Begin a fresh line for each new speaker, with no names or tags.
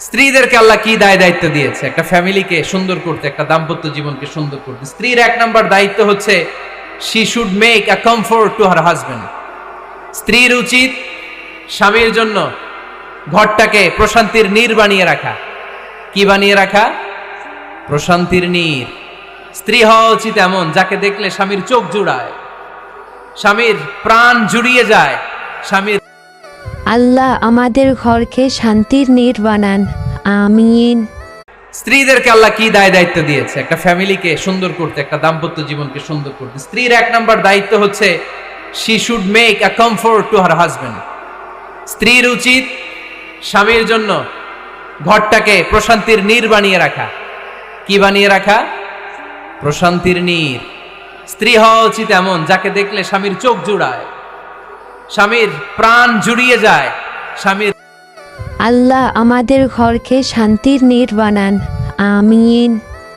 স্ত্রীদেরকে আল্লাহ কি দায়িত্ব দিয়েছে? একটা ফ্যামিলিকে সুন্দর করতে, একটা দাম্পত্য জীবনকে সুন্দর করতে। স্ত্রীর এক নাম্বার দায়িত্ব হচ্ছে she should make a comfort to her husband. স্ত্রীর উচিত স্বামীর জন্য ঘরটাকে প্রশান্তির নীড় বানিয়ে রাখা। কি বানিয়ে রাখা? প্রশান্তির নীড়। স্ত্রী হওয়া উচিত এমন যাকে দেখলে স্বামীর চোখ জুড়ায়, স্বামীর প্রাণ জুড়িয়ে যায়, স্বামীর।
আল্লাহ আমাদের ঘরকে শান্তির নীড় বানান, আমিন।
স্ত্রীদেরকে আল্লাহ কি দায়িত্ব দিয়েছে? একটা ফ্যামিলিকে সুন্দর করতে, একটা দাম্পত্য জীবনকে সুন্দর করতে। স্ত্রীর এক নাম্বার দায়িত্ব হচ্ছে she should make a comfort to her husband. স্ত্রীর উচিত স্বামীর জন্য ঘরটাকে প্রশান্তির নীড় বানিয়ে রাখা। কি বানিয়ে রাখা? প্রশান্তির নীড়। স্ত্রী হওয়া উচিত এমন যাকে দেখলে স্বামীর চোখ জুড়ায়, স্বামীর প্রাণ জুড়িয়ে যায়, স্বামীর।
আল্লাহ আমাদের ঘরকে শান্তির নীড় বানান, আমিন।